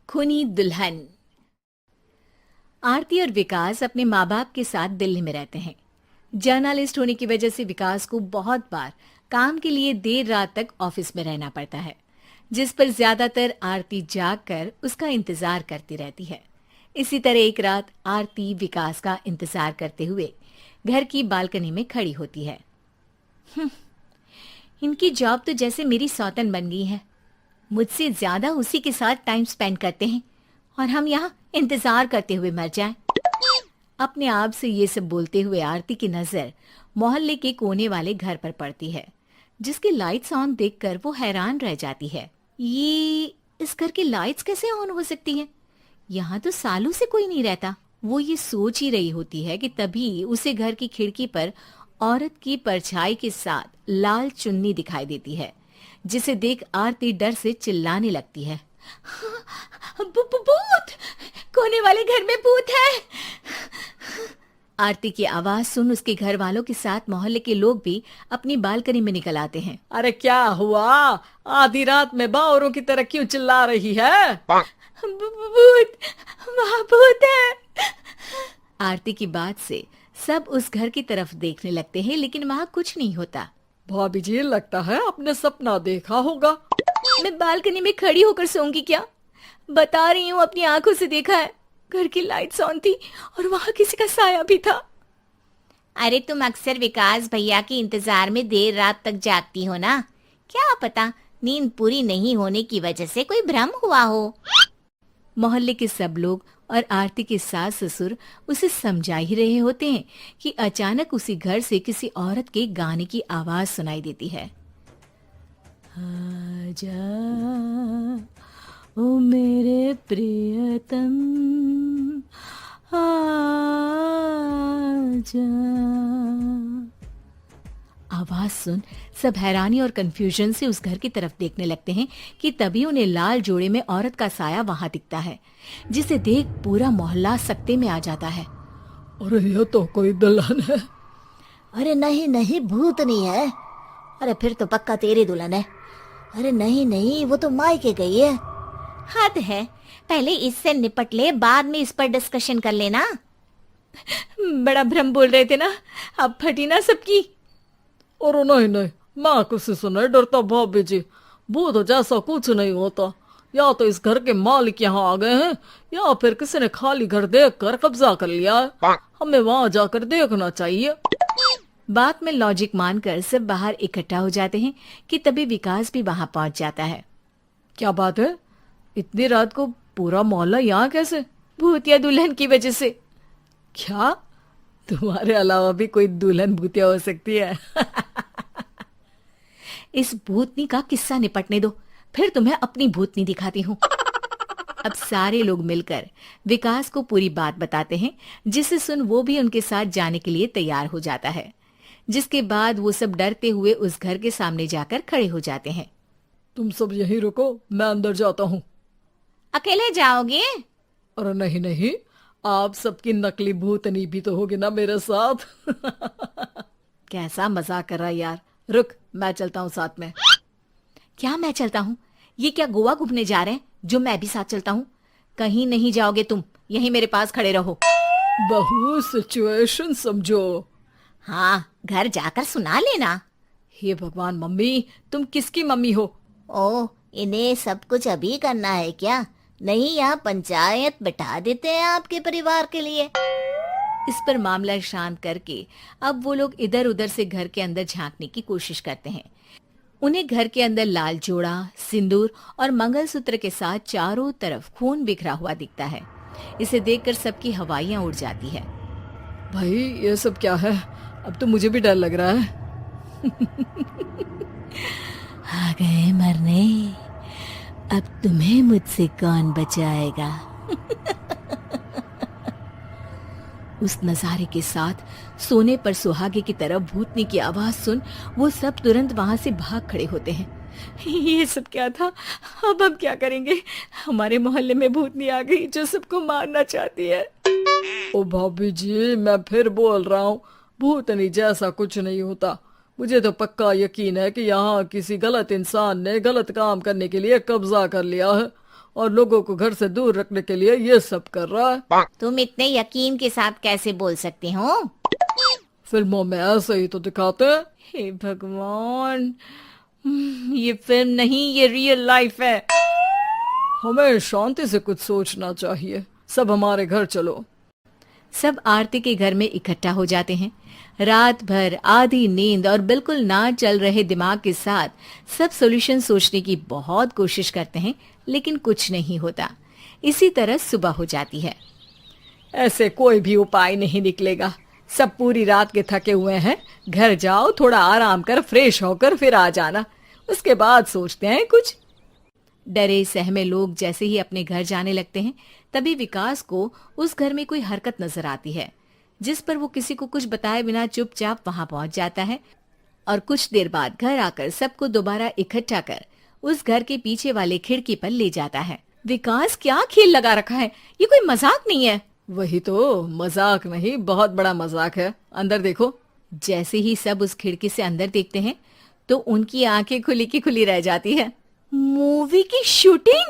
खूनी दुल्हन। आरती और विकास अपने माँ बाप के साथ दिल्ली में रहते हैं। जर्नलिस्ट होने की वजह से विकास को बहुत बार काम के लिए देर रात तक ऑफिस में रहना पड़ता है, जिस पर ज्यादातर आरती जाग कर उसका इंतजार करती रहती है। इसी तरह एक रात आरती विकास का इंतजार करते हुए घर की बालकनी में खड़ी होती है। इनकी जॉब तो जैसे मेरी सौतन बन गई है। मुझसे ज्यादा उसी के साथ टाइम स्पेंड करते हैं और हम यहाँ इंतजार करते हुए मर जाएं। अपने आप से ये सब बोलते हुए आरती की नजर मोहल्ले के कोने वाले घर पर पड़ती है, जिसकी लाइट्स ऑन देखकर वो हैरान रह जाती है। ये इस घर की लाइट्स कैसे ऑन हो सकती हैं? यहाँ तो सालों से कोई नहीं रहता। वो ये सोच ही रही होती है कि तभी उसे घर की खिड़की पर औरत की परछाई के साथ लाल चुन्नी दिखाई देती है, जिसे देख आरती डर से चिल्लाने लगती है। भूत! कोने वाले घर में भूत है! आरती की आवाज सुन उसके घर वालों के साथ मोहल्ले के लोग भी अपनी बालकनी में निकल आते हैं। अरे क्या हुआ? आधी रात में बावरों की तरह क्यों चिल्ला रही है? भूत! वहाँ भूत है! आरती की बात से सब उस घर की तरफ देखने लगते हैं, लेकिन वहाँ कुछ नहीं होता। भाभी जी, लगता है आपने सपना देखा होगा। मैं बालकनी में खड़ी होकर सोऊंगी क्या? बता रही हूँ, अपनी आंखों से देखा है। घर की लाइट्स ऑन थी और वहाँ किसी का साया भी था। अरे तुम अक्सर विकास भैया के इंतजार में देर रात तक जागती हो ना, क्या पता नींद पूरी नहीं होने की वजह से कोई भ्रम हुआ हो। मोहल्ले के सब लोग और आरती के सास ससुर उसे समझा ही रहे होते हैं कि अचानक उसी घर से किसी औरत के गाने की आवाज सुनाई देती है। आजा ओ मेरे प्रियतम आजा। आवाज सुन सब हैरानी और कंफ्यूजन से उस घर की तरफ देखने लगते हैं कि तभी उन्हें लाल जोड़े में औरत का साया वहां दिखता है, जिसे देख पूरा मोहल्ला सकते में आ जाता है। अरे ये तो कोई दुल्हन है। अरे नहीं नहीं, भूत नहीं है। अरे फिर तो पक्का तेरी दुल्हन है। अरे नहीं नहीं, वो तो मायके गई है। हद है, पहले इससे निपट ले, बाद में इस पर डिस्कशन कर लेना। बड़ा भ्रम बोल रहे थे ना, अब फटी ना सबकी। और नहीं नहीं, मैं किसी से नहीं डरता भाभी जी। भूत जैसा कुछ नहीं होता। या तो इस घर के मालिक यहाँ आ गए हैं, या फिर किसी ने खाली घर देख कर कब्जा कर लिया है। हमें वहाँ जाकर देखना चाहिए। बात में लॉजिक मानकर सब बाहर इकट्ठा हो जाते हैं कि तभी विकास भी वहां पहुंच जाता है। क्या बात है? इतनी रात को पूरा मोहल्ला यहाँ कैसे? भूतिया दुल्हन की वजह से। क्या तुम्हारे अलावा भी कोई दुल्हन भूतिया हो सकती है? इस भूतनी का किस्सा निपटने दो, फिर तुम्हें अपनी भूतनी दिखाती हूँ। अब सारे लोग मिलकर विकास को पूरी बात बताते हैं, जिसे सुन वो भी उनके साथ जाने के लिए तैयार हो जाता है। जिसके बाद वो सब डरते हुए उस घर के सामने जाकर खड़े हो जाते हैं। तुम सब यहीं रुको, मैं अंदर जाता हूँ। अकेले जाओगे? अरे नहीं नहीं, आप सबकी नकली भूतनी भी तो होगी ना मेरे साथ। कैसा मजाक कर रहा है यार। रुक, मैं चलता हूँ साथ में। क्या मैं चलता हूँ? ये क्या गोवा घूमने जा रहे हैं जो मैं भी साथ चलता हूँ? कहीं नहीं जाओगे तुम, यहीं मेरे पास खड़े रहो। बहू, सिचुएशन समझो। हाँ, घर जाकर सुना लेना। हे भगवान, मम्मी तुम किसकी मम्मी हो? ओ, इन्हें सब कुछ अभी करना है क्या? नहीं, यहाँ पंचायत बिठा देते हैं आपके परिवार के लिए। इस पर मामला शांत करके अब वो लोग इधर उधर से घर के अंदर झांकने की कोशिश करते हैं। उन्हें घर के अंदर लाल जोड़ा, सिंदूर और मंगलसूत्र के साथ चारों तरफ खून बिखरा हुआ दिखता है। इसे देखकर सबकी हवाइयां उड़ जाती है। भाई ये सब क्या है? अब तो मुझे भी डर लग रहा है। आ गए मरने, अब तुम्हें मुझसे कौन बचाएगा? उस नजारे के साथ सोने पर सुहागे की तरफ भूतनी की आवाज सुन वो सब तुरंत वहां से भाग खड़े होते हैं। ये सब क्या था? अब हम क्या करेंगे? हमारे मोहल्ले में भूतनी आ गई जो सबको मारना चाहती है। ओ भाभी जी, मैं फिर बोल रहा हूँ, भूतनी जैसा कुछ नहीं होता। मुझे तो पक्का यकीन है कि यहाँ किसी गलत इंसान ने गलत काम करने के लिए कब्जा कर लिया है और लोगों को घर से दूर रखने के लिए ये सब कर रहा है। तुम इतने यकीन के साथ कैसे बोल सकते हो? फिल्मों में ऐसे ही तो दिखाते हैं। हे भगवान, ये फिल्म नहीं, ये रियल लाइफ है। हमें शांति से कुछ सोचना चाहिए। सब हमारे घर चलो। सब आरती के घर में इकट्ठा हो जाते हैं। रात भर आधी नींद और बिल्कुल ना चल रहे दिमाग के साथ सब सॉल्यूशन सोचने की बहुत कोशिश करते हैं, लेकिन कुछ नहीं होता। इसी तरह सुबह हो जाती है। ऐसे कोई भी उपाय नहीं निकलेगा। सब पूरी रात के थके हुए हैं। घर जाओ, थोड़ा आराम कर, फ्रेश होकर फिर आ जाना, उसके बाद सोचते हैं कुछ। डरे सहमे लोग जैसे ही अपने घर जाने लगते हैं, तभी विकास को उस घर में कोई हरकत नजर आती है, जिस पर वो किसी को कुछ बताए बिना चुपचाप वहां पहुंच जाता है और कुछ देर बाद घर आकर सबको दोबारा इकट्ठा कर उस घर के पीछे वाले खिड़की पर ले जाता है। विकास, क्या खेल लगा रखा है? ये कोई मजाक नहीं है। वही तो, मजाक नहीं, बहुत बड़ा मजाक है। अंदर देखो। जैसे ही सब उस खिड़की से अंदर देखते हैं तो उनकी आंखें खुली की खुली रह जाती है। मूवी की शूटिंग!